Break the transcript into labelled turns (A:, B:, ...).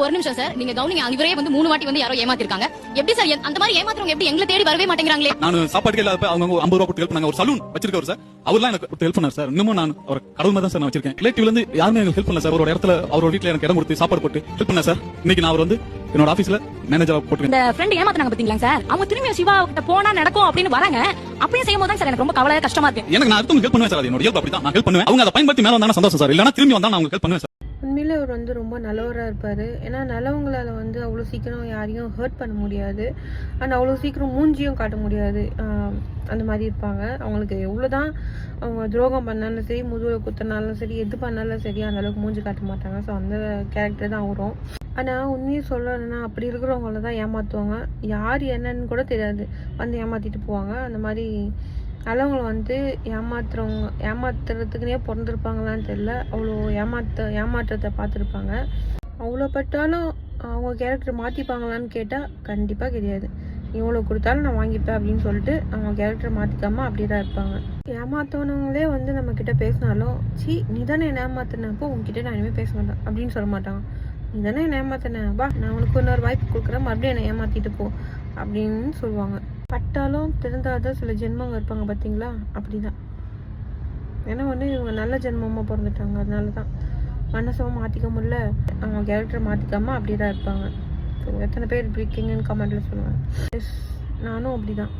A: ஒரு நிமிஷம் சார், நீங்க கவனிங்க. இவரே வந்து 3 வாட்டி வந்து யாரோ ஏமாத்திருக்காங்க. எப்படி சார் அந்த மாதிரி ஏமாத்துறவங்க எப்படி எங்களை தேடி வரவே மாட்டேங்கிறாங்களே?
B: நான் சாப்பாட்டுக்கு இல்லாத அவங்க 50 ரூபாய் போட்டு ஹெல்ப் பண்ணாங்க. ஒரு சலூன் வச்சிருக்காரு சார், அவர்லாம் எனக்கு ஹெல்ப் பண்ணாரு சார். இன்னமும் நான் ஒரு கடவுள் மாதிரி தான் சார் நான் வச்சிருக்கேன். ரிலேட்டிவ்ல இருந்து யாருமே எனக்கு ஹெல்ப் பண்ணல சார். ஒரு இடத்துல அவரோட வீட்டுல எனக்கு இடம் கொடுத்து சாப்பாடு போட்டு ஹெல்ப் பண்ண சார். இன்னைக்கு நான் அவர் வந்து என்னோட ஆபீஸ்ல மேனேஜரா போட்டு
A: இந்த ஃப்ரெண்ட் ஏமாத்துறாங்க பாத்தீங்களா சார், அவங்க திரும்பி சிவா கிட்ட போனா நடக்கும் அப்படின்னு வராங்க. அப்படியே செய்யும் போது தான் சார் எனக்கு ரொம்ப கவலையா கஷ்டமா இருக்கு.
B: எனக்கு நான் அடுத்து ஹெல்ப் பண்ணுவேன் சார். என்னோட இயல்பு அப்படிதான். நான் ஹெல்ப் பண்ணுவேன். அவங்க அதை பயன்படுத்தி மேல வந்தா சந்தோஷம் சார். இல்லனா திரும்பி வந்தா நான் உங்களுக்கு ஹெல்ப் பண்ணுவேன் சார்.
C: உண்மையிலே அவர் வந்து ரொம்ப நல்லவராக இருப்பார். ஏன்னா நல்லவங்களால் வந்து அவ்வளோ சீக்கிரம் யாரையும் ஹர்ட் பண்ண முடியாது, அண்ட் அவ்வளோ சீக்கிரம் மூஞ்சியும் காட்ட முடியாது. அந்த மாதிரி இருப்பாங்க. அவங்களுக்கு எவ்வளோதான் அவங்க துரோகம் பண்ணாலும் சரி, முதுகில் குத்தினாலும் சரி, எது பண்ணாலும் சரி, அந்தளவுக்கு மூஞ்சி காட்ட மாட்டாங்க. ஸோ அந்த கேரக்டர் தான் வரும். ஆனால் உண்மையை சொல்லணும்னா அப்படி இருக்கிறவங்கள தான் ஏமாற்றுவாங்க. யார் என்னன்னு கூட தெரியாது, வந்து ஏமாற்றிட்டு போவாங்க. அந்த மாதிரி நல்லவங்களை வந்து ஏமாத்துறதுக்குனே பிறந்திருப்பாங்களான்னு தெரியல. அவ்வளோ ஏமாற்றத்தை பார்த்துருப்பாங்க. அவ்வளோ பட்டாலும் அவங்க கேரக்டர் மாற்றிப்பாங்களான்னு கேட்டால் கண்டிப்பாக கிடையாது. இவ்வளோ கொடுத்தாலும் நான் வாங்கிப்பேன் அப்படின்னு சொல்லிட்டு அவங்க கேரக்டர் மாற்றிக்காமல் அப்படியே தான் இருப்பாங்க. ஏமாத்தவனவங்களே வந்து நம்மக்கிட்ட பேசினாலும், நீ தானே என்ன ஏமாத்தினப்போ உங்ககிட்ட நான் இனிமேல் பேச மாட்டேன் அப்படின்னு சொல்ல மாட்டாங்க. நீ தானே என்ன ஏமாத்தினேன், வா நான் உனக்கு இன்னொரு வாய்ப்பு கொடுக்குறேன், மறுபடியும் என்னை ஏமாற்றிட்டு போ அப்படின்னு சொல்லுவாங்க. பட்டாலும் திருந்தாத சில ஜென்மங்க இருப்பாங்க பார்த்தீங்களா, அப்படிதான். ஏன்னா வந்து இவங்க நல்ல ஜென்மமாக பிறந்துட்டாங்க, அதனால தான் மனசவும் மாற்றிக்க முடியல, அவங்க கேரக்டரை மாற்றிக்காமல் அப்படியே தான் இருப்பாங்க. ஸோ எத்தனை பேர் இப்படி இருக்கீங்கன்னு கமெண்ட்டில் சொல்லுவாங்க. எஸ், நானும் அப்படி தான்.